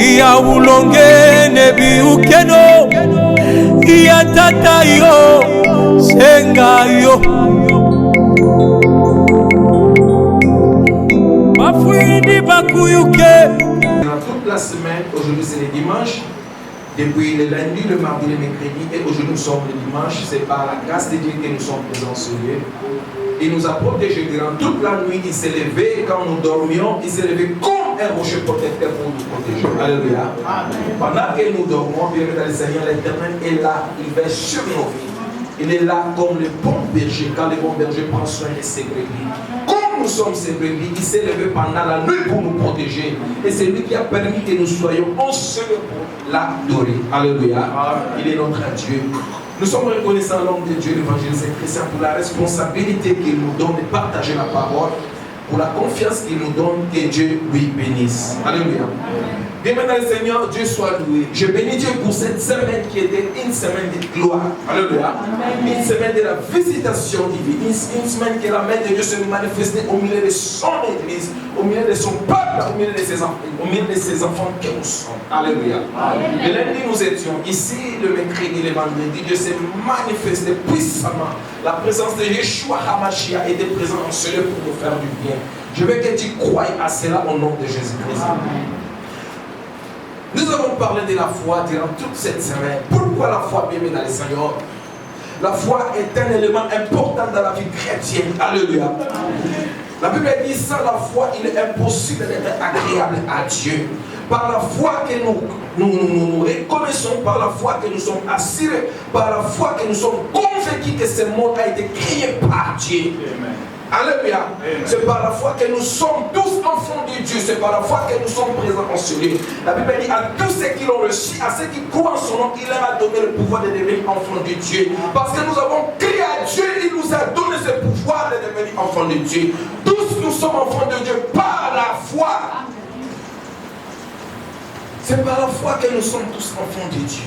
ya ulonge nebi ukeno ya tata yo senga yo bafwidi bakuyuke. Dans toute la semaine, aujourd'hui c'est le dimanche, depuis le lundi, le mardi, le mercredi, et aujourd'hui nous sommes le dimanche. C'est par la grâce de Dieu que nous sommes présents sur Dieu. Il nous a protégés durant toute la nuit. Il s'est levé quand nous dormions. Il s'est levé comme un rocher protecteur pour nous protéger. Alléluia. Pendant que nous dormons, bien dans le Seigneur, l'Éternel est là. Il veille sur nos vies. Il est là comme le bon berger. Quand le bon berger prend soin de ses brebis. Comme nous sommes ses brebis, il s'est levé pendant la nuit pour nous protéger. Et c'est lui qui a permis que nous soyons ensemble pour l'adorer. Alléluia. Il est notre Dieu. Nous sommes reconnaissants à l'homme de Dieu, l'évangéliste Christian, pour la responsabilité qu'il nous donne de partager la parole, pour la confiance qu'il nous donne, que Dieu lui bénisse. Alléluia. Bien maintenant, le Seigneur, Dieu soit loué. Je bénis Dieu pour cette semaine qui était une semaine de gloire. Alléluia. Une semaine de la visitation divine. Une semaine que la main de Dieu se manifestait au milieu de son église, au milieu de son peuple, au milieu de ses enfants que nous sommes. Alléluia. Le lundi, nous étions ici, le mercredi, le vendredi. Dieu s'est manifesté puissamment. La présence de Yeshua HaMashiach était présente en ce lieu pour nous faire du bien. Je veux que tu croies à cela au nom de Jésus-Christ. Nous avons parlé de la foi durant toute cette semaine. Pourquoi la foi, bien dans le Seigneur? La foi est un élément important dans la vie chrétienne. Alléluia. La Bible dit sans la foi, il est impossible d'être agréable à Dieu. Par la foi que nous reconnaissons, par la foi que nous sommes assurés, par la foi que nous sommes convaincus que ce monde a été créé par Dieu. Amen. Alléluia. C'est par la foi que nous sommes tous enfants de Dieu. C'est par la foi que nous sommes présents en ce lieu. La Bible dit à tous ceux qui l'ont reçu, à ceux qui croient en son nom, il leur a donné le pouvoir de devenir enfants de Dieu. Parce que nous avons crié à Dieu, il nous a donné ce pouvoir de devenir enfants de Dieu. Tous nous sommes enfants de Dieu par la foi. C'est par la foi que nous sommes tous enfants de Dieu.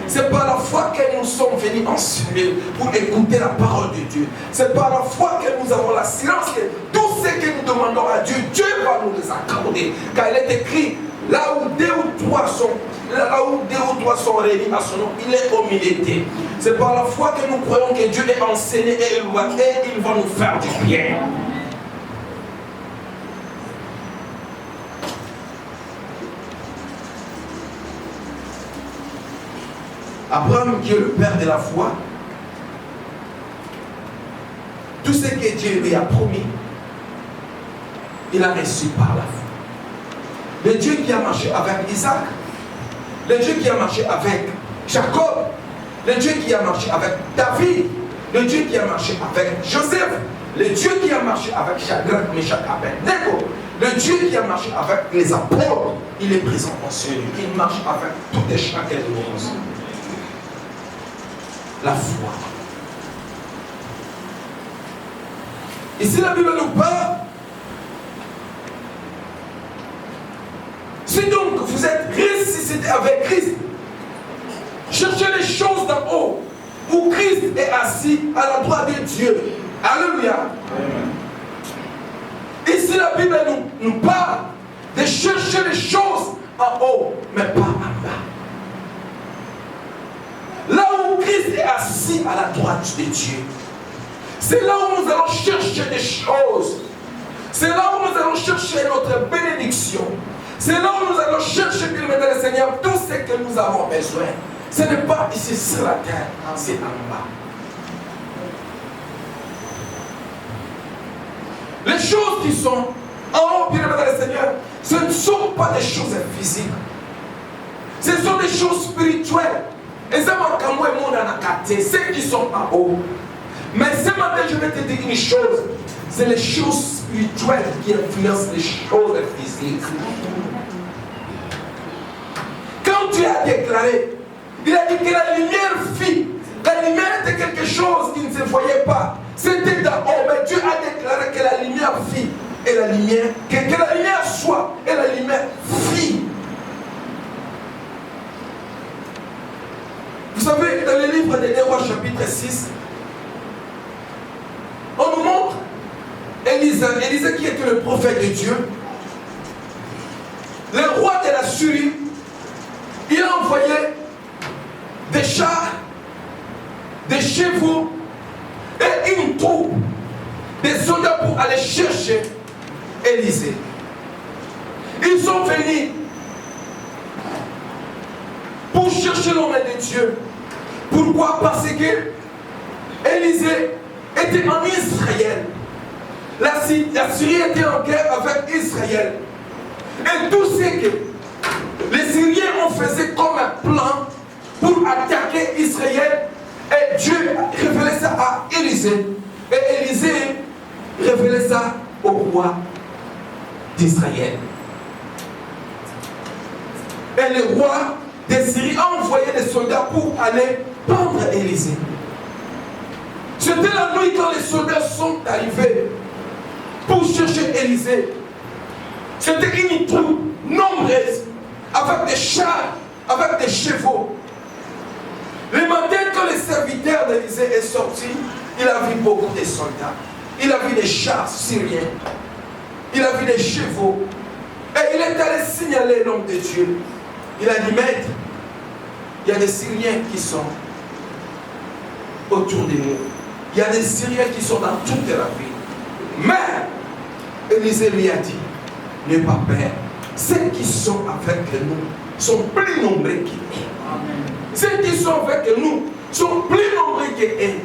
C'est par la foi que nous sommes venus en ce lieu pour écouter la parole de Dieu. C'est par la foi que nous avons l'assurance que tout ce que nous demandons à Dieu, Dieu va nous les accorder. Car il est écrit, là où deux ou trois sont réunis à son nom, il est au milieu. C'est par la foi que nous croyons que Dieu est enseigné et il va nous faire du bien. Abraham, qui est le père de la foi, tout ce que Dieu lui a promis, il a reçu par la foi. Le Dieu qui a marché avec Isaac, le Dieu qui a marché avec Jacob, le Dieu qui a marché avec David, le Dieu qui a marché avec Joseph, le Dieu qui a marché avec Shadrach, Meshach, Abednego, le Dieu qui a marché avec les apôtres, il est présent en ce lieu. Il marche avec tout et chacun de nous. La foi. Ici la Bible nous parle. Si donc vous êtes ressuscité avec Christ, cherchez les choses d'en haut, où Christ est assis à la droite de Dieu. Alléluia. Ici la Bible nous parle de chercher les choses en haut, mais pas en bas. Là où Christ est assis à la droite de Dieu, c'est là où nous allons chercher des choses. C'est là où nous allons chercher notre bénédiction. C'est là où nous allons chercher, bien aimé le Seigneur, tout ce que nous avons besoin. Ce n'est pas ici sur la terre, c'est en bas. Les choses qui sont en haut, bien aimé le Seigneur, ce ne sont pas des choses physiques. Ce sont des choses spirituelles. Et ça m'a dit, ceux qui sont en haut. Mais ce matin, je vais te dire une chose. C'est les choses spirituelles qui influencent les choses physiques. Quand Dieu a déclaré, il a dit que la lumière fit. La lumière était quelque chose qui ne se voyait pas. C'était d'en haut. Mais Dieu a déclaré que la lumière fit. Et la lumière, que la lumière soit. Et la lumière fit. Vous savez, dans le livre des Rois, chapitre 6, on nous montre Élisée qui était le prophète de Dieu. Le roi de la Syrie envoyé des chars, des chevaux et une troupe, des soldats pour aller chercher Élisée. Ils sont venus pour chercher l'homme de Dieu. Pourquoi? Parce que Élisée était en Israël. La Syrie était en guerre avec Israël. Et tout ce que les Syriens ont fait comme un plan pour attaquer Israël, et Dieu révélait ça à Élisée. Et Élisée révélait ça au roi d'Israël. Et le roi des Syriens a envoyé des soldats pour aller prendre Élisée. C'était la nuit quand les soldats sont arrivés pour chercher Élisée. C'était une troupe nombreuse, avec des chars, avec des chevaux. Le matin, quand le serviteur d'Élisée est sorti, il a vu beaucoup de soldats. Il a vu des chars syriens. Il a vu des chevaux. Et il est allé signaler l'homme de Dieu. Il a dit, maître, il y a des Syriens qui sont autour de nous. Il y a des Syriens qui sont dans toute la ville. Mais, Élisée lui a dit, n'aie pas peur. Ceux qui sont avec nous sont plus nombreux qu'eux. Ceux qui sont avec nous sont plus nombreux qu'eux.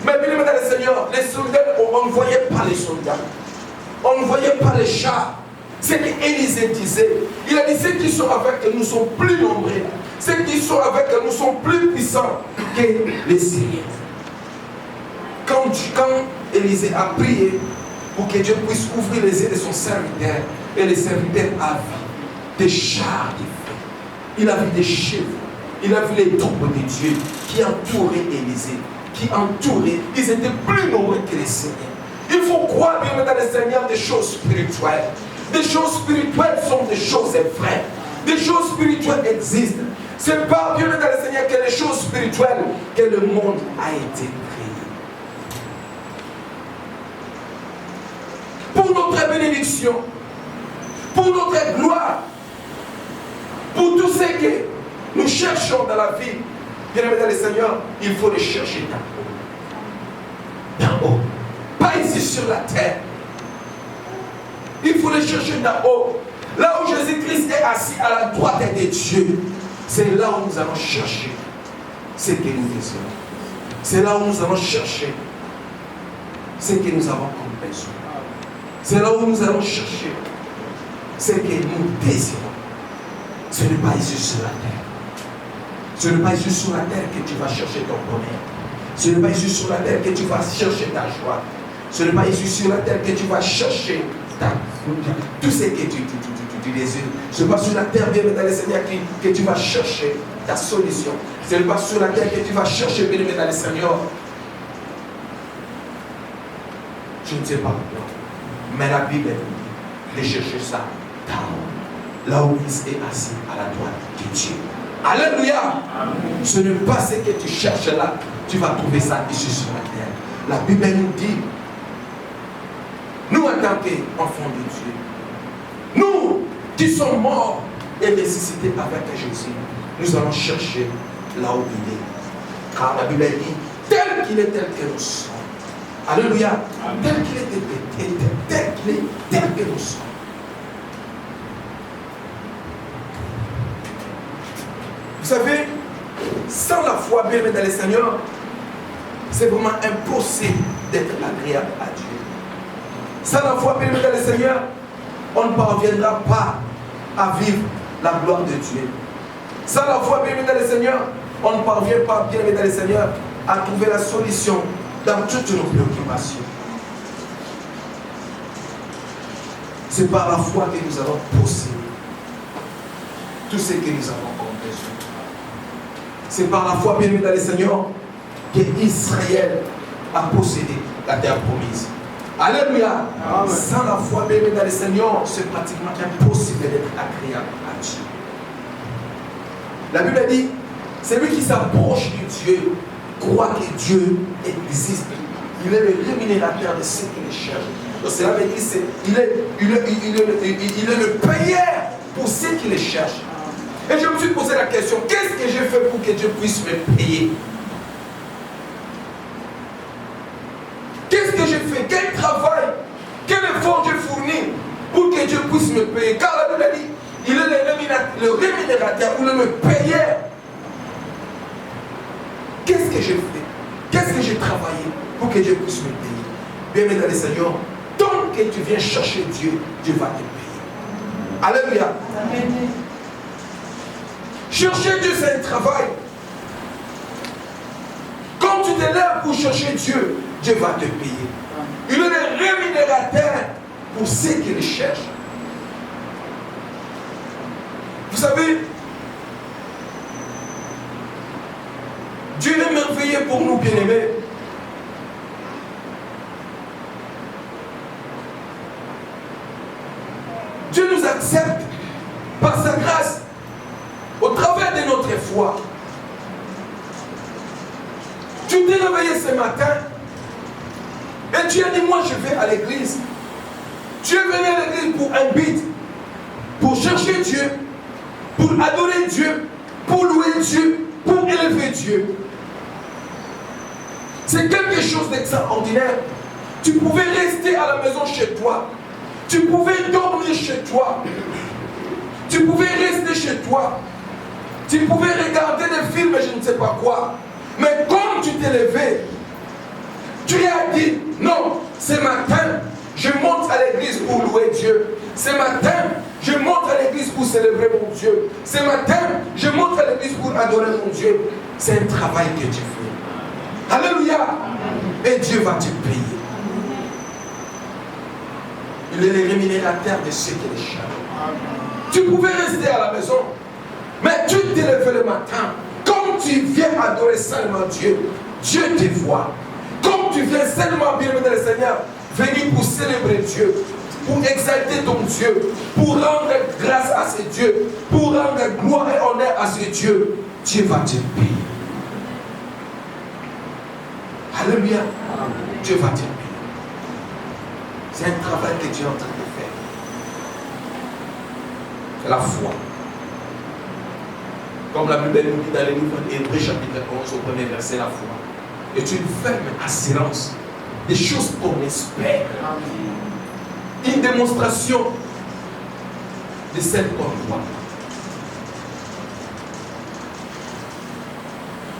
Mais bien, mesdames et seigneurs, les soldats, on ne voyait pas les soldats. On ne voyait pas les chars. C'est qu'Élisée disait. Il a dit, ceux qui sont avec nous sont plus nombreux. Ceux qui sont avec nous sont plus puissants que les Syriens. Quand Élisée a prié pour que Dieu puisse ouvrir les yeux de son serviteur, et le serviteur a vu des chars de feu. Il a vu des chevaux. Il a vu les troupes de Dieu qui entouraient Élisée, qui entouraient. Ils étaient plus nombreux que les Syriens. Il faut croire, bien dans le Seigneur, des choses spirituelles. Des choses spirituelles sont des choses vraies. Des choses spirituelles existent. C'est pas bien dans le Seigneur que les choses spirituelles que le monde a été créé. Pour notre bénédiction, pour notre gloire, pour tout ce que nous cherchons dans la vie, bien aimé dans le Seigneur, il faut les chercher d'en haut. D'en haut. Pas ici sur la terre. Il faut les chercher d'en haut. Là où Jésus-Christ est assis à la droite de Dieu, c'est là où nous allons chercher ce que nous désirons. C'est là où nous allons chercher ce que nous avons comme besoin. C'est là où nous allons chercher ce que nous désirons. Ce n'est pas ici sur la terre. Ce n'est pas ici sur la terre que tu vas chercher ton bonheur. Ce n'est pas ici sur la terre que tu vas chercher ta joie. Ce n'est pas ici sur la terre que tu vas chercher tout ce que tu désires. Ce n'est pas sur la terre, bien dans le Seigneur, que tu vas chercher ta solution. Ce n'est pas sur la terre que tu vas chercher, bien dans le Seigneur. Je ne sais pas. Mais la Bible dit de chercher ça là où il est assis à la droite de Dieu. Alléluia. Amen. Ce n'est pas ce que tu cherches là, tu vas trouver ça ici sur la terre. La Bible nous dit, nous en tant qu'enfants de Dieu, nous qui sommes morts et ressuscités avec Jésus, nous allons chercher là où il est. Car la Bible dit, tel qu'il est, tel que nous sommes. Alléluia. Amen. Tel qu'il est, tel qu'il est, tel que nous sommes. Vous savez, sans la foi, bien dans le Seigneur, c'est vraiment impossible d'être agréable à Dieu. Sans la foi, bien dans le Seigneur, on ne parviendra pas à vivre la gloire de Dieu. Sans la foi, bien dans le Seigneur, on ne parvient pas, bien dans le Seigneur, à trouver la solution dans toutes nos préoccupations. C'est par la foi que nous allons posséder tout ce que nous avons comme besoin. C'est par la foi, bien dans le Seigneur, que Israël a possédé la terre promise. Alléluia. Amen. Sans la foi, bien dans le Seigneur, c'est pratiquement impossible d'être agréable à Dieu. La Bible dit, celui qui s'approche de Dieu croit que Dieu existe. Il est le rémunérateur de ceux qui le cherchent. Donc cela veut dire qu'il est le payeur pour ceux qui le cherchent. Et je me suis posé la question, qu'est-ce que j'ai fait pour que Dieu puisse me payer? Qu'est-ce que j'ai fait? Quel travail? Quel effort j'ai fourni pour que Dieu puisse me payer? Car la Bible a dit, il est le rémunérateur ou le payeur. Qu'est-ce que j'ai fait? Qu'est-ce que j'ai travaillé pour que Dieu puisse me payer? Bien, mesdames et Seigneur, tant que tu viens chercher Dieu, Dieu va te payer. Alléluia. Amen. Chercher Dieu, c'est un travail. Quand tu te lèves pour chercher Dieu, Dieu va te payer. Il est le rémunérateur pour ceux qui le cherchent. Vous savez, Dieu est merveilleux pour nous, bien-aimés. Dieu nous accepte par sa grâce au travers de notre foi. Tu t'es réveillé ce matin et tu as dit, moi je vais à l'église. Tu es venu à l'église pour un but, pour chercher Dieu, pour adorer Dieu, pour louer Dieu, pour élever Dieu. C'est quelque chose d'extraordinaire. Tu pouvais rester à la maison chez toi. Tu pouvais dormir chez toi. Tu pouvais rester chez toi. Tu pouvais regarder des films et je ne sais pas quoi. Mais comme tu t'es levé, tu as dit, non, ce matin, je monte à l'église pour louer Dieu. Ce matin, je monte à l'église pour célébrer mon Dieu. Ce matin, je monte à l'église pour adorer mon Dieu. C'est un travail que tu fais. Alléluia. Et Dieu va te payer. Il est le rémunérateur de ceux qui le cherchent. Tu pouvais rester à la maison, mais tu t'es levé le matin. Comme tu viens adorer seulement Dieu, Dieu te voit. Comme tu viens seulement bien le Seigneur, venir pour célébrer Dieu, pour exalter ton Dieu, pour rendre grâce à ce Dieu, pour rendre gloire et honneur à ce Dieu, Dieu va te payer. Alléluia. Dieu va te payer. C'est un travail que Dieu est en train de faire. C'est la foi. Comme la Bible nous dit dans les livres d'Hébreux chapitre 11 au premier verset, la foi est une ferme assurance des choses qu'on espère. Une démonstration de celles qu'on voit.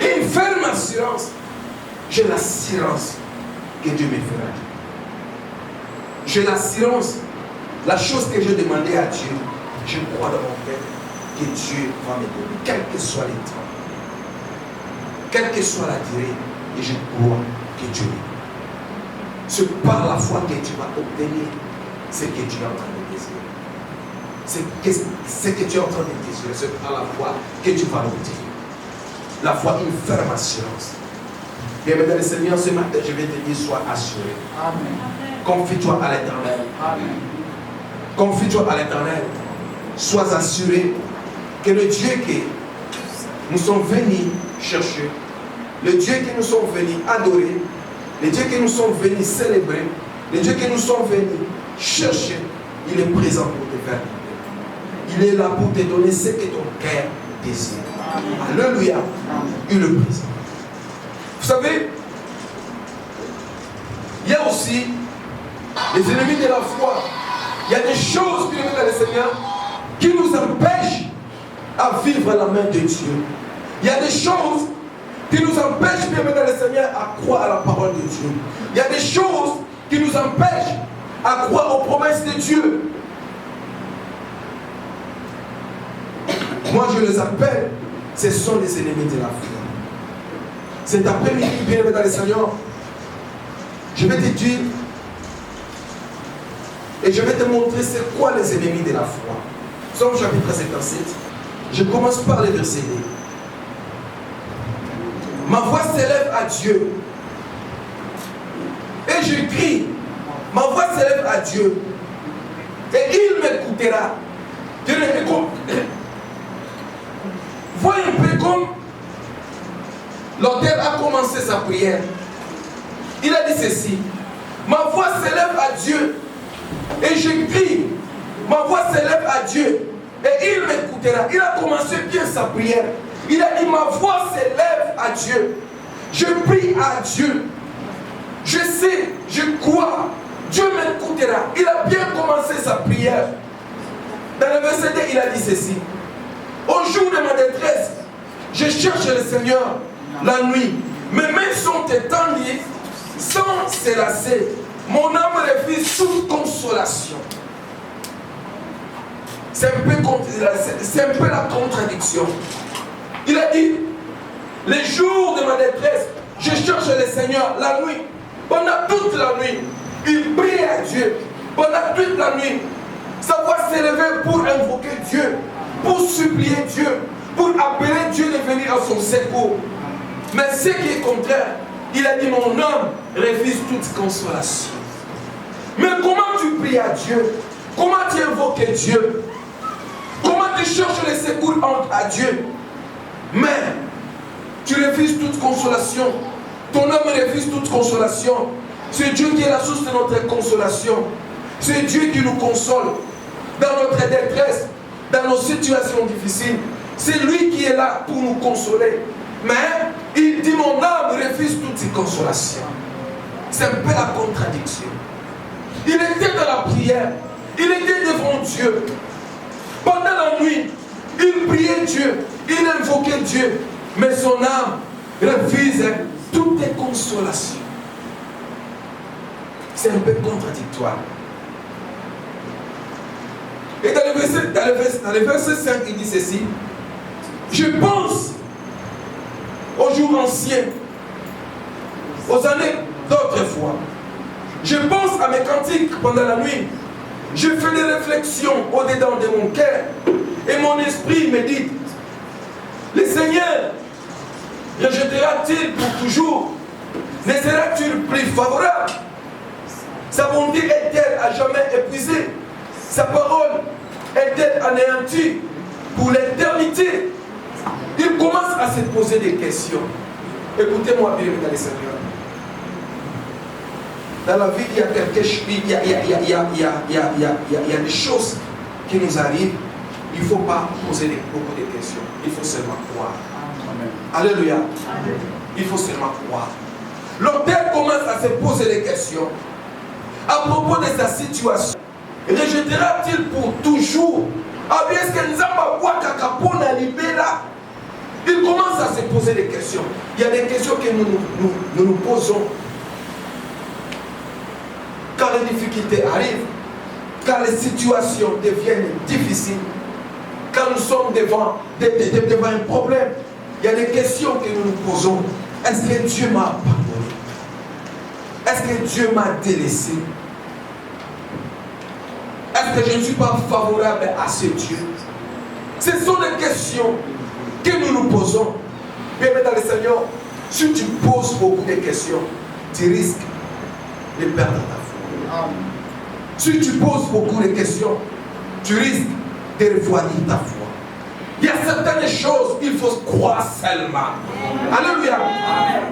Et une ferme assurance. J'ai l'assurance que Dieu me fera. J'ai l'assurance, la chose que j'ai demandé à Dieu, je crois dans mon cœur que Dieu va me donner, quel que soit le temps, quelle que soit la durée, et je crois que Dieu me donne. C'est par la foi que tu vas obtenir ce que tu es en train de désirer. Ce que tu es en train de désirer, c'est par la foi que tu vas l'obtenir. La foi, une ferme assurance. Bien, mesdames et seigneurs, ce matin, je vais te dire, sois assuré. Amen. Confie-toi à l'Éternel. Confie-toi à l'Éternel. Sois assuré que le Dieu que nous sommes venus chercher, le Dieu que nous sommes venus adorer, le Dieu que nous sommes venus célébrer, le Dieu que nous sommes venus chercher, il est présent pour te faire vivre. Il est là pour te donner ce que ton cœur désire. Alléluia. Il est présent. Vous savez, il y a aussi les ennemis de la foi. Il y a des choses, bien aimés dans le Seigneur, qui nous empêchent à vivre la main de Dieu. Il y a des choses qui nous empêchent, bien aimés dans le Seigneur, à croire à la parole de Dieu. Il y a des choses qui nous empêchent à croire aux promesses de Dieu. Moi, je les appelle, ce sont les ennemis de la foi. Cet après-midi, bien aimé dans le Seigneur, je vais te dire et je vais te montrer c'est quoi les ennemis de la foi. Psaume chapitre 57. Je commence par le verset 2. Ma voix s'élève à Dieu. Et je crie. Ma voix s'élève à Dieu. Et il m'écoutera. Voyez un peu comme l'auteur a commencé sa prière. Il a dit ceci. Ma voix s'élève à Dieu. Et je crie. Ma voix s'élève à Dieu. Et il m'écoutera. m'écoutera. Il a commencé bien sa prière. Il a dit, ma voix s'élève à Dieu. Je prie à Dieu. Je sais, je crois. Dieu m'écoutera. Il a bien commencé sa prière. Dans le verset 2, il a dit ceci. Au jour de ma détresse, je cherche le Seigneur la nuit. Mes mains sont étendues sans se lasser. Mon âme refuse toute consolation. C'est un peu la contradiction. Il a dit, les jours de ma détresse, je cherche le Seigneur la nuit. Pendant toute la nuit, il prie à Dieu. Pendant toute la nuit, sa voix s'élevait pour invoquer Dieu, pour supplier Dieu, pour appeler Dieu de venir à son secours. Mais ce qui est contraire, il a dit, mon âme refuse toute consolation. Mais comment tu pries à Dieu? Comment tu invoques Dieu? Comment tu cherches le secours à Dieu? Mais tu refuses toute consolation. Ton âme refuse toute consolation. C'est Dieu qui est la source de notre consolation. C'est Dieu qui nous console dans notre détresse, dans nos situations difficiles. C'est lui qui est là pour nous consoler. Mais il dit, mon âme refuse toute consolation. C'est un peu la contradiction. Il était dans la prière. Il était devant Dieu. Pendant la nuit, il priait Dieu. Il invoquait Dieu. Mais son âme refuse toute consolation. C'est un peu contradictoire. Et dans le verset 5, il dit ceci. Je pense aux jours anciens, aux années d'autrefois. Je pense à mes cantiques pendant la nuit. Je fais des réflexions au-dedans de mon cœur. Et mon esprit me dit, le Seigneur rejettera-t-il pour toujours? Ne sera-t-il plus favorable? Sa bonté est-elle à jamais épuisée? Sa parole est-elle anéantie pour l'éternité? Il commence à se poser des questions. Écoutez-moi bien, mes Seigneur. Dans la vie, il y a quelque chose, il y a des choses qui nous arrivent. Il ne faut pas poser beaucoup de questions. Il faut seulement croire. Amen. Alléluia. Amen. Il faut seulement croire. L'auteur commence à se poser des questions à propos de sa situation. Rejettera-t-il pour toujours? Est-ce que il commence à se poser des questions. Il y a des questions que nous posons quand les difficultés arrivent, quand les situations deviennent difficiles, quand nous sommes devant un problème. Il y a des questions que nous nous posons. Est-ce que Dieu m'a abandonné? Est-ce que Dieu m'a délaissé? Est-ce que je ne suis pas favorable à ce Dieu? Ce sont des questions que nous nous posons. Bien, dans le Seigneur, si tu poses beaucoup de questions, tu risques de perdre ta foi. Amen. Si tu poses beaucoup de questions, tu risques de refroidir ta foi. Il y a certaines choses, il faut croire seulement. Alléluia.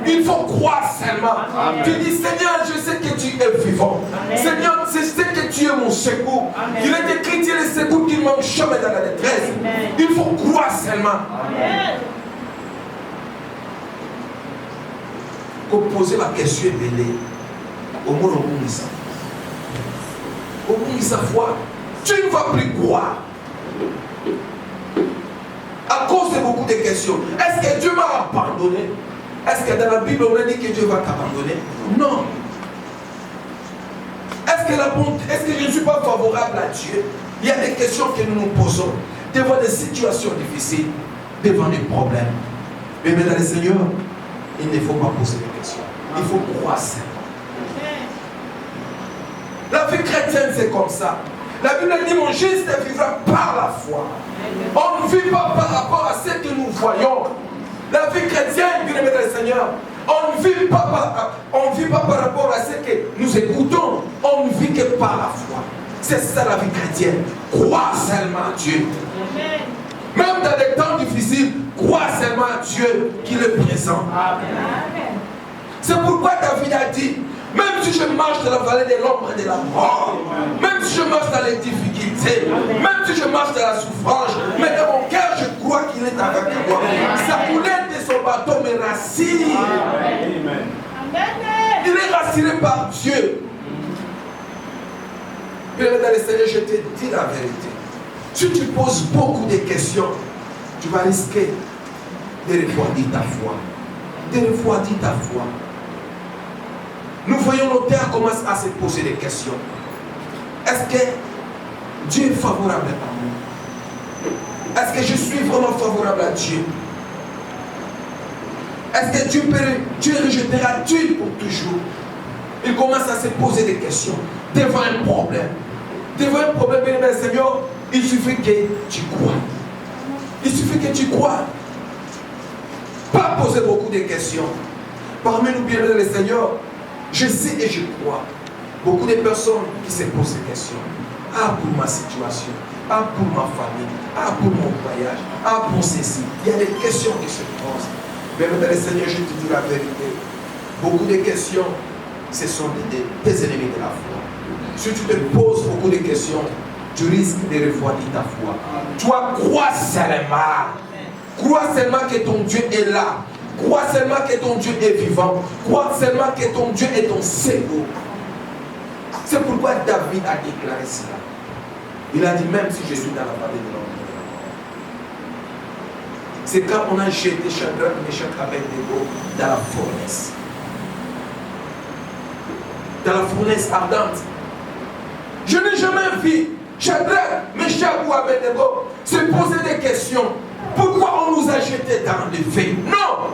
Il faut croire seulement. Amen. Tu dis, Seigneur, je sais que tu es vivant. Amen. Seigneur, je sais que tu es mon secours. Amen. Il est écrit, tu es le secours qui ne manque jamais dans la détresse. Amen. Il faut croire seulement. Amen. Pour poser la question belée, au monde où ça. Au monde où sa foi, tu ne vas plus croire. À cause de beaucoup de questions. Est-ce que Dieu m'a abandonné? Est-ce que dans la Bible on a dit que Dieu va t'abandonner? Non. Est-ce que je ne suis pas favorable à Dieu? Il y a des questions que nous nous posons devant des situations difficiles, devant des problèmes. Mais dans le Seigneur, il ne faut pas poser des questions. Il faut croire seulement. La vie chrétienne, c'est comme ça. La Bible dit, mon juste vivra par la foi. On ne vit pas par rapport à ce que nous voyons. La vie chrétienne, bien aimé dans le Seigneur, on ne vit pas par rapport à ce que nous écoutons. On ne vit que par la foi. C'est ça la vie chrétienne. Croire seulement à Dieu. Même dans des temps difficiles, croire seulement à Dieu qui est présent. C'est pourquoi David a dit, même si je marche dans la vallée de l'ombre et de la mort, même si je marche dans les difficultés, même si je marche dans la souffrance, mais dans mon cœur, moi. Sa coulette et son bâton me rassurent. Il est rassuré par Dieu. Bien dans le Seigneur, je te dis la vérité. Si tu poses beaucoup de questions, tu vas risquer de refroidir ta foi. De refroidir ta foi. Nous voyons nos terres commencent à se poser des questions. Est-ce que Dieu est favorable à moi? Est-ce que je suis vraiment favorable à Dieu? Est-ce que Dieu rejettera-t-il pour toujours? Il commence à se poser des questions devant un problème. Devant un problème, bien aimé Seigneur, il suffit que tu crois. Il suffit que tu crois. Pas poser beaucoup de questions. Parmi nous, bien aimé Seigneur, je sais et je crois. Beaucoup de personnes qui se posent ces questions. Ah, pour ma situation. Ah, pour ma famille. Ah, pour mon voyage. Ah, pour ceci. Il y a des questions qui se posent. Bien aimé Seigneur, je te dis la vérité. Beaucoup de questions, ce sont des ennemis de la foi. Si tu te poses beaucoup de questions, tu risques de refroidir ta foi. Toi, crois seulement. Crois seulement que ton Dieu est là. Crois seulement que ton Dieu est vivant. Crois seulement que ton Dieu est ton Seigneur. C'est pourquoi David a déclaré cela. Il a dit, même si je suis dans la vallée de l'ombre, c'est quand on a jeté Shadrach, Meshach, Abednego dans la fournaise. Dans la fournaise ardente. Je n'ai jamais vu Shadrach, Meshach ou Abednego se poser des questions. Pourquoi on nous a jetés dans le feu? Non!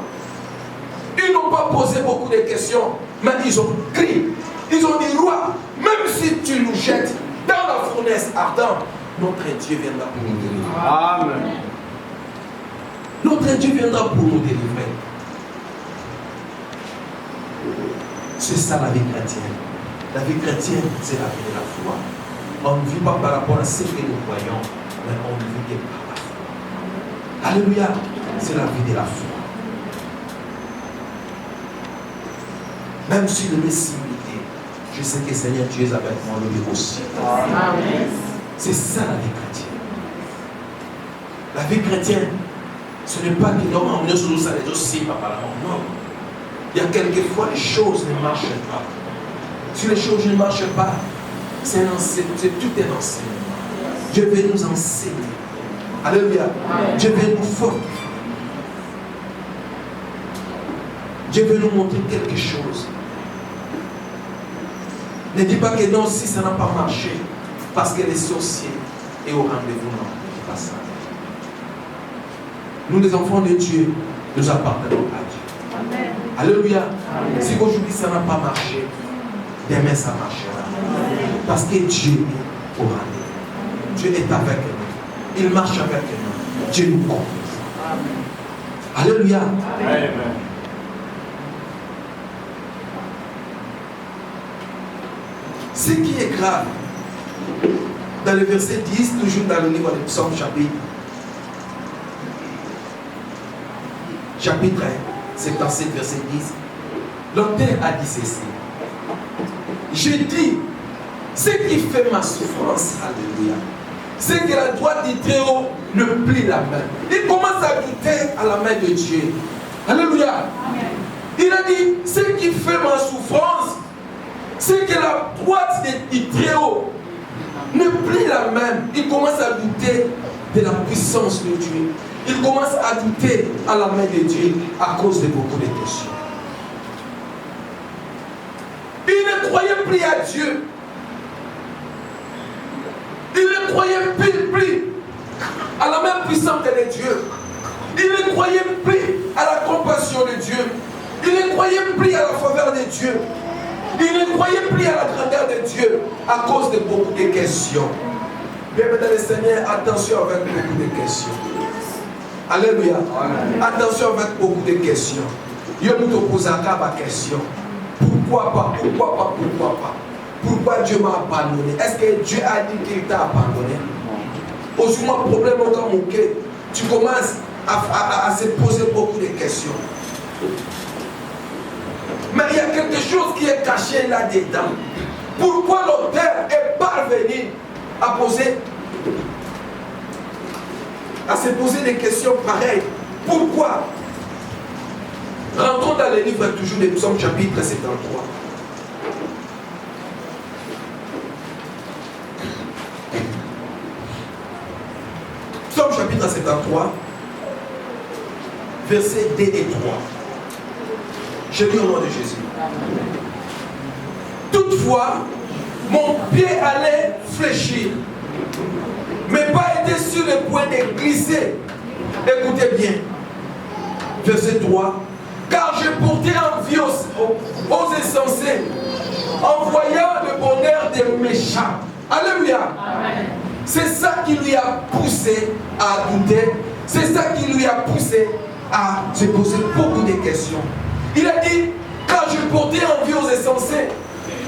Ils n'ont pas posé beaucoup de questions, mais ils ont crié. Ils ont dit, roi, même si tu nous jettes dans la fournaise ardente, notre Dieu viendra pour nous délivrer. Amen. Notre Dieu viendra pour nous délivrer. C'est ça la vie chrétienne. La vie chrétienne, c'est la vie de la foi. On ne vit pas par rapport à ce que nous voyons, mais on vit par la foi. Alléluia, c'est la vie de la foi. Même si le Messie m'était, je sais que Seigneur, tu es avec moi, le aussi. Amen. C'est ça la vie chrétienne. La vie chrétienne, ce n'est pas que non, on est sur ça, les aussi, apparemment. Non. Il y a quelquefois les choses ne marchent pas. Si les choses ne marchent pas, c'est tout un enseignement. Dieu veut nous enseigner. Alléluia. Dieu veut nous fortifier. Dieu veut nous montrer quelque chose. Ne dis pas que non, si ça n'a pas marché, parce que les sorciers est au rendez-vous. Non, ne dis pas ça. Nous, les enfants de Dieu, nous appartenons à Dieu. Amen. Alléluia. Amen. Si aujourd'hui ça n'a pas marché, demain ça marchera. Amen. Parce que Dieu est au rendez-vous. Dieu est avec nous. Il marche avec nous. Dieu nous conduit. Alléluia. Amen. Ce qui est grave, dans le verset 10, toujours dans le livre de Psaume chapitre 77, verset 10, l'auteur a dit ceci. Je dis, ce qui fait ma souffrance, alléluia, c'est que la droite du Très-Haut ne plie la main. Il commence à douter à la main de Dieu. Alléluia. Il a dit, ce qui fait ma souffrance, c'est que la droite du Très-Haut ne plie la main. Il commence à douter de la puissance de Dieu. Il commence à douter à la main de Dieu à cause de beaucoup de questions. Il ne croyait plus à Dieu. Il ne croyait plus à la main puissante de Dieu. Il ne croyait plus à la compassion de Dieu. Il ne croyait plus à la faveur de Dieu. Il ne croyait plus à la grandeur de Dieu à cause de beaucoup de questions. Bien, mesdames et Seigneur, attention avec beaucoup de questions. Alléluia. Amen. Attention avec beaucoup de questions. Yo nous te pose ma question. Pourquoi pas? Pourquoi pas? Pourquoi pas? Pourquoi Dieu m'a abandonné? Est-ce que Dieu a dit qu'il t'a abandonné? Aujourd'hui, mon problème comme tu commences à se poser beaucoup de questions. Mais il y a quelque chose qui est caché là-dedans. Pourquoi l'auteur est parvenu à se poser des questions pareilles? Pourquoi? Rentrons dans les livres toujours des Psaumes chapitre 73. Psaume chapitre 73, versets 2 et 3. Je lis au nom de Jésus. Toutefois, mon pied allait fléchir, mais pas été sur le point de glisser. Écoutez bien. Verset 3. Car j'ai porté envie aux insensés, en voyant le bonheur des méchants. Alléluia. C'est ça qui lui a poussé à douter. C'est ça qui lui a poussé à se poser beaucoup de questions. Il a dit, car j'ai porté envie aux insensés,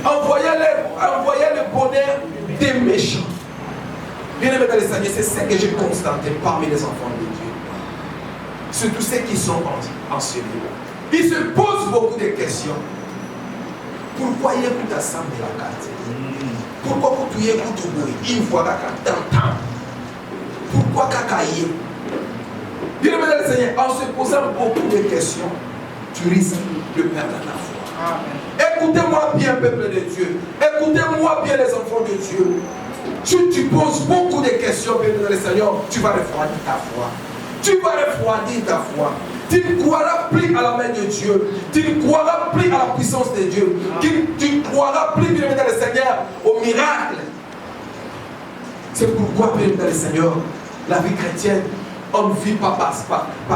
en voyant le bonheur des méchants. Bien-aimés dans les Seigneur, c'est ce que j'ai constaté parmi les enfants de Dieu. Surtout ceux qui sont enseignés. Ils se posent beaucoup de questions. Pourquoi il écoute à ça de la carte? Pourquoi tu écoutes une fois dans le temps? Pourquoi cacailler? Bien-aimés dans le Seigneur, en se posant beaucoup de questions, tu risques de perdre la foi. Écoutez-moi bien, peuple de Dieu. Écoutez-moi bien, les enfants de Dieu. Si tu poses beaucoup de questions, bien dans le Seigneur, tu vas refroidir ta foi. Tu vas refroidir ta foi. Tu ne croiras plus à la main de Dieu. Tu ne croiras plus à la puissance de Dieu. Tu ne croiras plus, bien dans le Seigneur, au miracle. C'est pourquoi, bien dans le Seigneur, la vie chrétienne, on ne vit pas par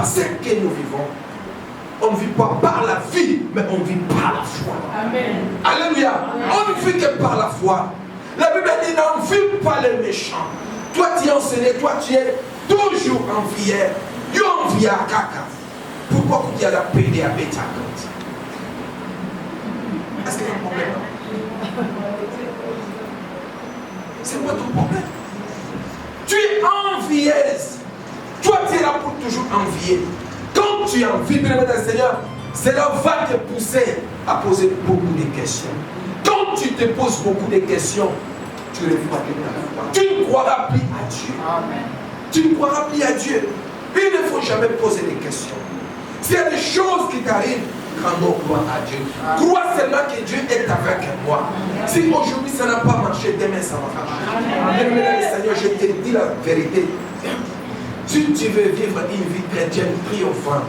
ce que nous vivons. On ne vit pas par la vie, mais on vit par la foi. Amen. Alléluia. On ne vit que par la foi. La Bible dit, n'envie pas les méchants. Toi, tu es enseigné, toi, tu es toujours envié. Tu envies à caca. Pourquoi tu as la paix à bêta? Est-ce qu'il y a un problème? C'est quoi ton problème? Tu es envieuse. Toi, tu es là pour toujours envier. Quand tu envies, bien aimé Seigneur, cela va te pousser à poser beaucoup de questions. Quand tu te poses beaucoup de questions, tu ne refroidis ta foi. Tu ne croiras plus à Dieu. Amen. Tu ne croiras plus à Dieu. Il ne faut jamais poser des questions. S'il y a des choses qui t'arrivent, rendons gloire à Dieu. Crois seulement que Dieu est avec moi. Si aujourd'hui ça n'a pas marché, demain ça va marcher. Amen. Seigneur, je te dis la vérité. Si tu veux vivre une vie chrétienne triomphante,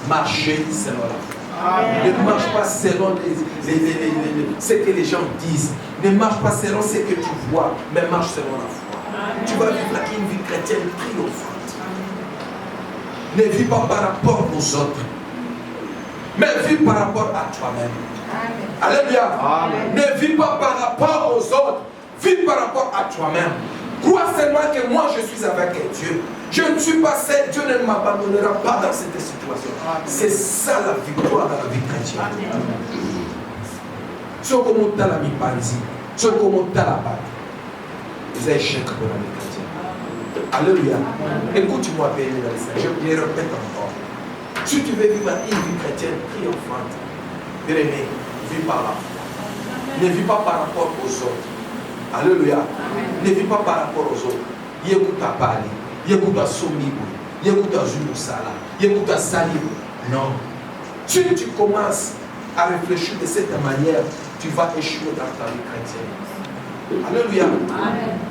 marchez selon la foi. Ne marche pas selon ce que les gens disent. Ne marche pas selon ce que tu vois, mais marche selon la foi. Tu vas vivre une vie chrétienne triomphante. Ne vis pas par rapport aux autres, mais vis par rapport à toi-même. Alléluia. Ne vis pas par rapport aux autres, vis par rapport à toi-même. Crois seulement que moi je suis avec Dieu. Je ne suis pas seul, Dieu ne m'abandonnera pas dans cette situation. C'est ça la victoire dans la vie chrétienne. Ce qu'on monte à la mi-parisi, ce qu'on monte à la batte, c'est un échec pour la vie chrétienne. Alléluia. Écoute-moi bien, je le répète encore. Si tu veux vivre une vie chrétienne triomphante, bien-aimé, vis par la foi. Ne vis pas par rapport aux autres. Alléluia. Ne vis pas par rapport aux autres. Écoute à parler. Écoute à Somibo. Écoute à Zulusala. Écoute à Salib. Non. Si tu commences à réfléchir de cette manière, tu vas échouer dans ta vie chrétienne. Alléluia.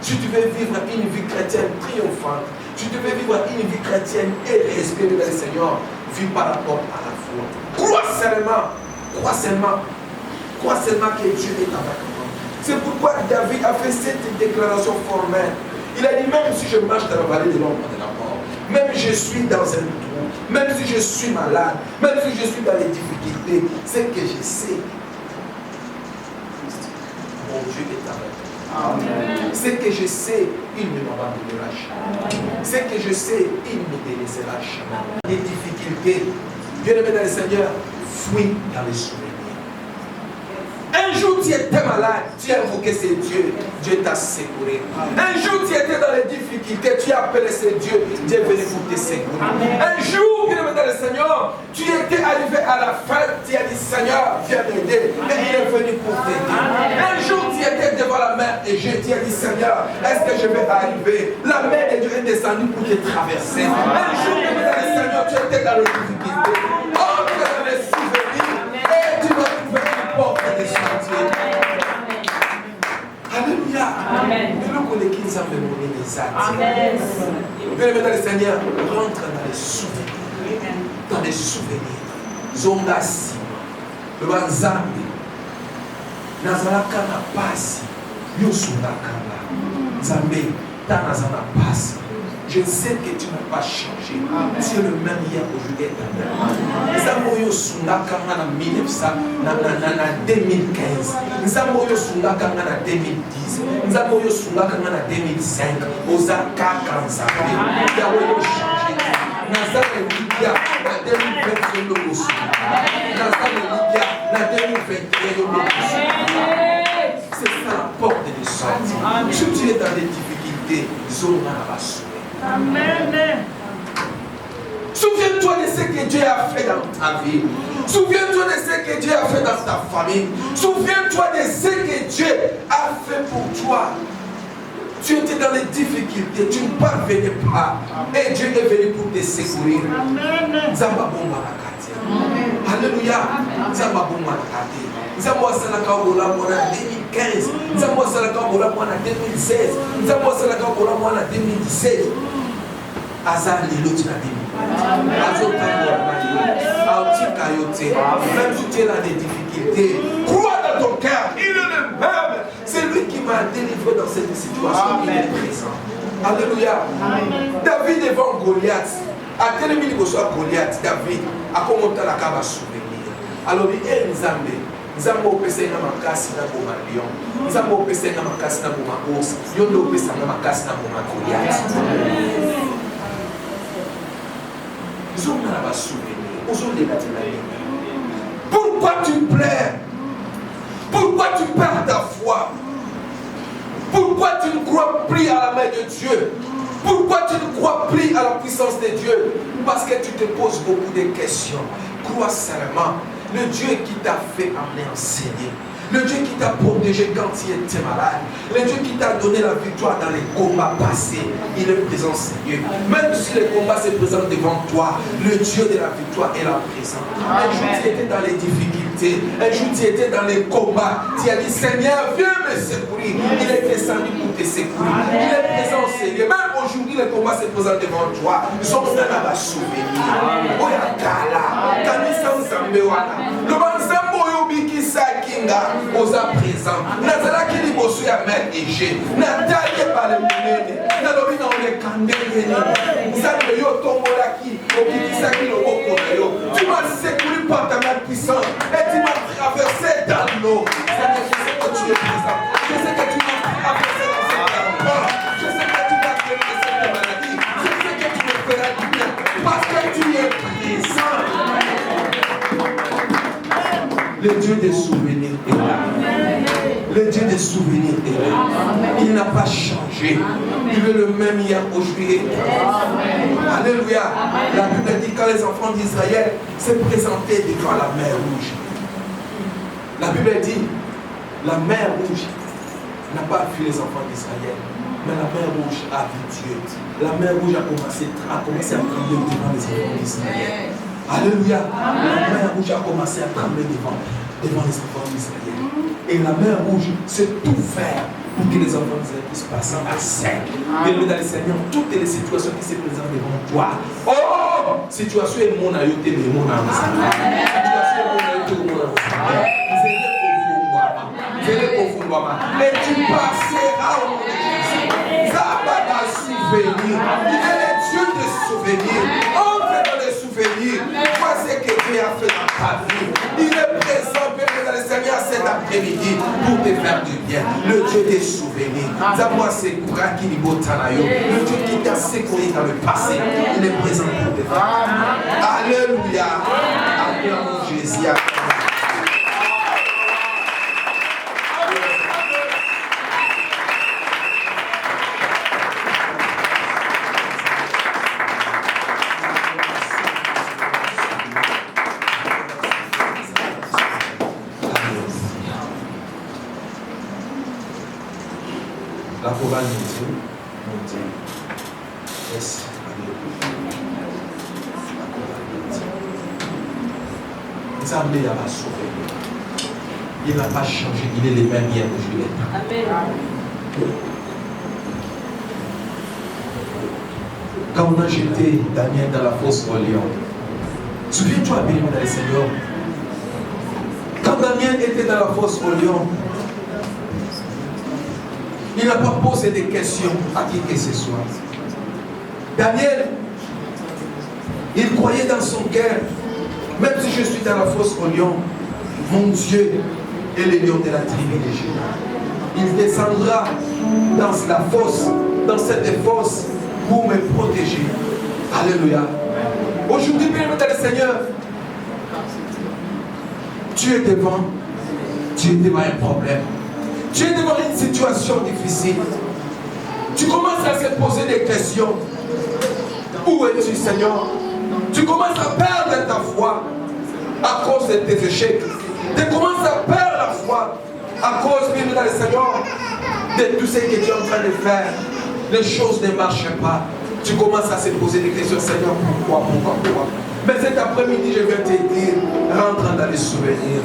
Si tu veux vivre une vie chrétienne triomphante, si tu veux vivre une vie chrétienne et respecter le Seigneur, vis par rapport à la foi. Crois seulement que Dieu est avec toi. C'est pourquoi David a fait cette déclaration formelle. Il a dit, même si je marche dans la vallée de l'ombre de la mort, même si je suis dans un trou, même si je suis malade, même si je suis dans les difficultés, c'est que je sais, mon Dieu est avec moi. C'est que je sais, il ne m'abandonnera jamais. C'est que je sais, il ne me délaissera jamais. Les difficultés, bien-aimé dans le Seigneur, fuis dans les souvenirs. Un jour tu étais malade, tu as invoqué ce Dieu, Dieu t'a secouru. Un jour tu étais dans les difficultés, tu as appelé ce Dieu, Dieu est venu pour te secourir. Un jour, bien-aimé dans le Seigneur, tu étais arrivé à la fin, tu as dit Seigneur, viens m'aider, et il est venu pour t'aider. Un jour tu étais devant la mer et tu as dit Seigneur, est-ce que je vais arriver? La mer de Dieu est descendue pour te traverser. Un jour, bien-aimé dans le Seigneur, tu étais dans les difficultés. Entre dans les souvenirs et tu vas trouver une porte de sortie. Alléluia. Amen. Et nous connaissons qui nous a mené les actes. Amen. Bien-aimé dans le Seigneur, rentre dans les souvenirs. Dans les souvenirs. Zongasi. Le Banzambi. Nazalaka na pasi. Yosundakala. Zambé. Tanazana pasi. Je sais que tu n'as pas changé. Tu es le même hier, aujourd'hui et demain. Nous avons eu Sundakanga en 2015. Nous avons eu Sundakanga en 2010. Nous avons eu Sundakanga en 2005. Osaka Kanzabé. Nous avons eu changé. Nous avons eu Libya en 2021. Nous avons eu Libya en 2021. C'est ça la porte de sortie. Si tu es dans les difficultés, Zona va sauver. Amen. Souviens-toi de ce que Dieu a fait dans ta vie. Souviens-toi de ce que Dieu a fait dans ta famille. Souviens-toi de ce que Dieu a fait pour toi. Tu étais dans les difficultés, tu ne parvenais pas. Et Dieu est venu pour te secourir. Amen. Alléluia. Nous avons salaka bola en 2015, nous avons salaka bola en 2016, nous avons salaka bola en 2017. Azar lelo tu n'as dit. Même si tu es dans des difficultés, crois dans ton cœur, il est le même. C'est lui qui m'a délivré dans cette situation. Il est présent. Alléluia. David devant Goliath, à tel minute que soit Goliath, David a commenté la cave à souvenir. Alors il est Nzambe. Nzambe opesa na makasi na boma lion. Nzambe opesa na makasi na boma ours. Yondo opesa na makasi na boma Goliath. Zona na ba souvenir. Aujourd'hui la télé. Pourquoi tu pleures? Pourquoi tu perds ta foi? Pourquoi tu ne crois plus à la main de Dieu? Pourquoi tu ne crois plus à la puissance de Dieu? Parce que tu te poses beaucoup de questions. Crois seulement. Le Dieu qui t'a fait amener enseigner. Le Dieu qui t'a protégé quand tu étais malade. Le Dieu qui t'a donné la victoire dans les combats passés. Il est présent, Seigneur. Même si les combats se présentent devant toi, le Dieu de la victoire est là présent. Un jour tu étais dans les difficultés. Un jour tu étais dans les combats. Tu as dit, Seigneur, viens me secourir. Il est descendu pour te secourir. Il est présent, Seigneur. Même aujourd'hui, les combats se présentent devant toi. Nous sommes dans la souvenir. Le Banzambo Yobiki Sakinga, osa présent. Nazala qui libosu ya mère Égée. Natalie par le monene. Nalobi na ole kandengeni. Nzambe yo tombolaki. Obiki Saki lo boko na yo. Tu m'as secouru par ta main puissante. Et tu m'as traversé dans l'eau. Seigneur, je sais que tu es présent. Je sais que tu m'as traversé dans cette mort. Je sais que tu m'as guéri de cette maladie. Je sais que tu me feras du bien. Parce que tu es présent. Le Dieu des souvenirs est là. Le Dieu des souvenirs est là. Il n'a pas changé. Il est le même hier, aujourd'hui et demain. Alléluia. La Bible dit quand les enfants d'Israël se présentaient devant la mer rouge. La Bible dit la mer rouge n'a pas fui les enfants d'Israël. Mais la mer rouge a vu Dieu. La mer rouge a commencé à trembler devant les enfants d'Israël. Alléluia. La mer rouge a commencé à trembler devant les enfants d'Israël. Et la mer rouge s'est ouverte pour que les enfants d'Israël puissent passer à sec. Bien-aimé dans le Seigneur, toutes les situations qui se présentent devant toi. Oh! Situation est mon ayoté, mais mon âme. Situation est mon ayoté, mon âme. Et tu passeras au nom de Jésus. Zabada souvenir. Il est le Dieu des souvenirs. Entre dans les souvenirs. Vois ce que Dieu a fait dans ta vie. Il est présent, Père, dans le Seigneur, cet après-midi pour te faire du bien. Le Dieu des souvenirs. Zamoa Sekura Kinibotanayo. Le Dieu qui t'a sécurisé dans le passé. Il est présent pour te faire. Alléluia. Acclamons Jésus. La chorale monte. Merci. Zambé a sauvé. Il n'a pas changé, il est le même hier aujourd'hui. Amen. Quand on a jeté Daniel dans la fosse au lion, souviens-toi, bien dans le Seigneur, quand Daniel était dans la fosse au lion, il n'a pas posé de questions à qui que ce soit. Daniel, il croyait dans son cœur, même si je suis dans la fosse au lion, mon Dieu est le lion de la tribu de Juda. Il descendra dans la fosse, dans cette fosse, pour me protéger. Alléluia. Aujourd'hui, bien dans le Seigneur, tu es devant un problème. Tu es devant une situation difficile. Tu commences à se poser des questions. Où es-tu, Seigneur? Tu commences à perdre ta foi à cause de tes échecs. Tu commences à perdre la foi à cause, bien dans le Seigneur, de tout ce que tu es en train de faire. Les choses ne marchent pas. Tu commences à se poser des questions, Seigneur, pourquoi? Mais cet après-midi, je vais te dire, rentre dans les souvenirs.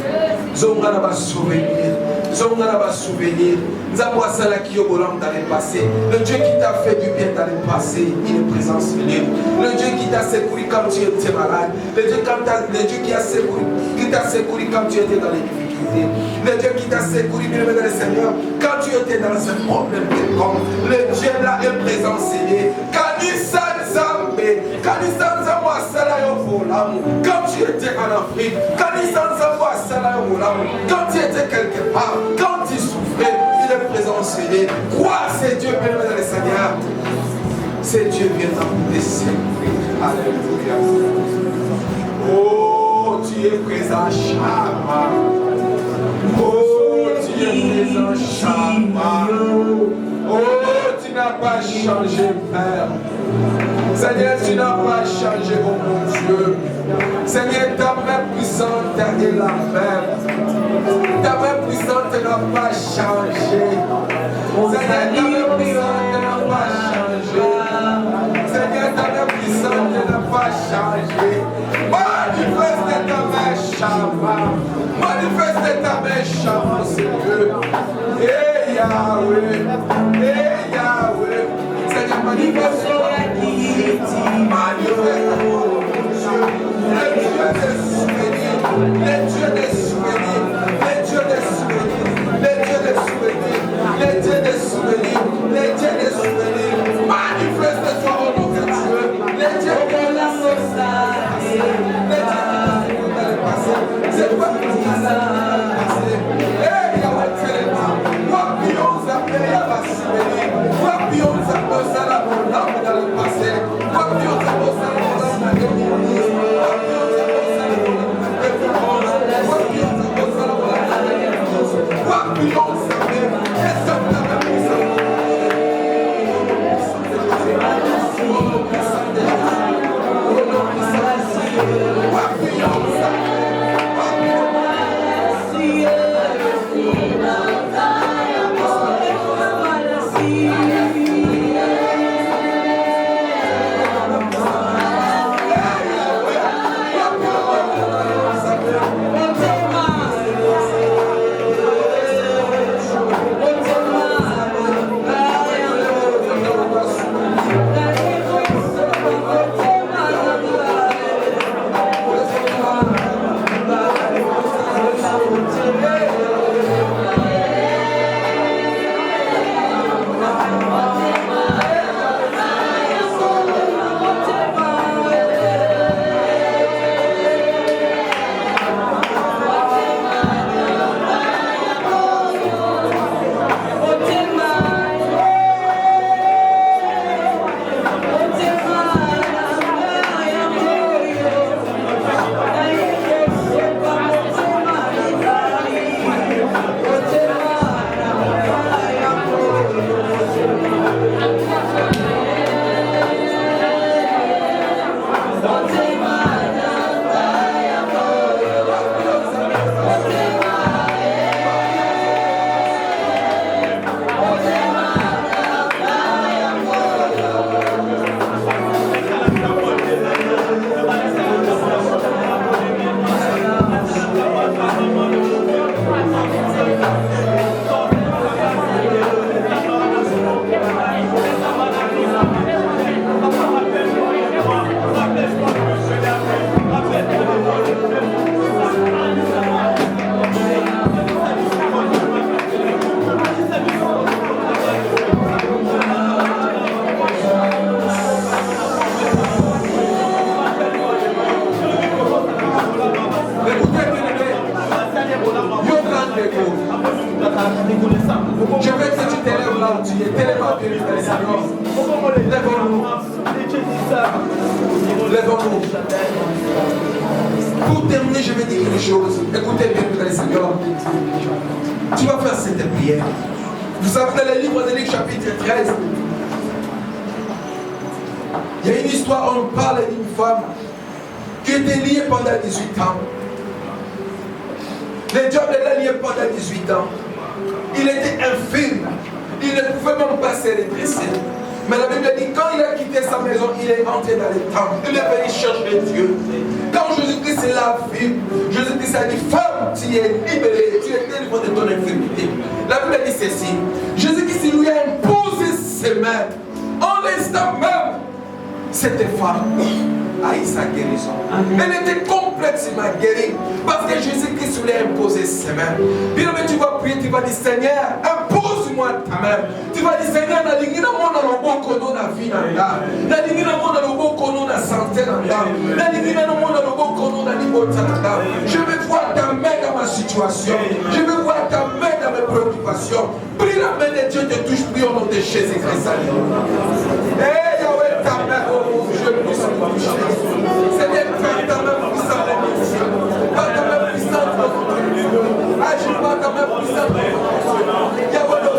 Zonga va souvenir. Zonga va souvenir. Zabouassala qui au volant dans le passé. Le Dieu qui t'a fait du bien dans le passé, il est présent sur lui. Le Dieu qui t'a secouru quand tu étais malade. Le Dieu qui t'a secouru quand tu étais dans les difficultés. Le Dieu qui t'a secouru, bien aimé dans le Seigneur, quand tu étais dans un problème quelconque. Le Dieu là est présent sur lui. Quand tu étais en Afrique, quand tu étais quelque part, quand tu souffrais, il est présent sur lui. Crois, c'est Dieu, bien aimé dans le Seigneur. C'est Dieu vient t'apporter sécurité. Alléluia. Oh, tu es présent, Shama. Oh, tu es présent, Shama. Oh, tu n'as pas changé, Père. Seigneur, tu n'as pas changé, oh mon Dieu. Seigneur, ta main puissante est la même. Ta main puissante n'a pas changé. Seigneur, ta main puissante n'a pas changé. Seigneur, ta main puissante n'a pas changé. Manifeste ta main, Shama. Manifeste ta main, Shama, Seigneur. Et Yahweh. Et Yahweh. Seigneur, manifeste ta main. Les dieux des souvenirs, les dieux des souvenirs, les dieux des souvenirs, les dieux des souvenirs, les dieux des souvenirs, manifeste-toi au nom de Dieu, les dieux qui ont la sauce, les dieux qui ont dans le passé, c'est quoi qui nous a dans le passé? Eh, Yahweh, tu es là, papillons appelés à la souvenir, papillons appelés à la bonne dans le passé, papillons appelés à la bonne dans le passé. Pour terminer, je vais dire une chose. Écoutez bien, vous allez Seigneur. Tu vas faire cette prière. Vous savez, dans le livre de Luc, chapitre 13, il y a une histoire, on parle d'une femme qui était liée pendant 18 ans. Le diable l'a lié pendant 18 ans. Il était infirme. Il ne pouvait même pas se redresser. Mais la Bible dit, quand il a quitté sa maison, il est entré dans le temple. Il est venu chercher Dieu. Quand Jésus-Christ l'a vu, Jésus-Christ a dit, femme, tu es libérée, tu es délivrée de ton infirmité. La Bible dit ceci, Jésus-Christ lui a imposé ses mains. En l'instant même, cette femme a eu sa guérison. Elle était complètement guérie parce que Jésus-Christ lui a imposé ses mains. Bien mais tu vas prier, tu vas dire Seigneur, impose-moi ta main. Tu vas dire Seigneur, na lingina mona loboko no na vie nanga. Na lingina mona loboko no na santé nanga. Na lingina mona loboko no na libota nanga. Je veux voir ta main dans ma situation. Je veux voir ta main dans mes préoccupations. Prie la main de Dieu te touche, prie au nom de Jésus-Christ. Hey Yahweh, ta main, oh je puisse toucher. Seigneur, ta main puissante, pas ta main puissante, agis pas ta main puissante. Yahweh, le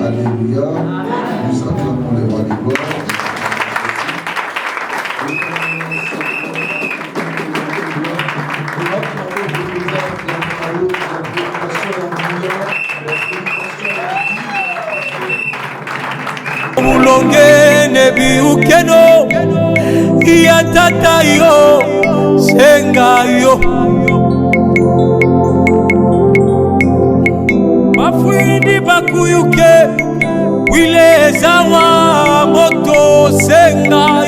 Alléluia. Nous acclamons les rois des gloires. Mulongene biukeno ya tata yo senga yo bafwindi bakuyuke wile zawa moto senga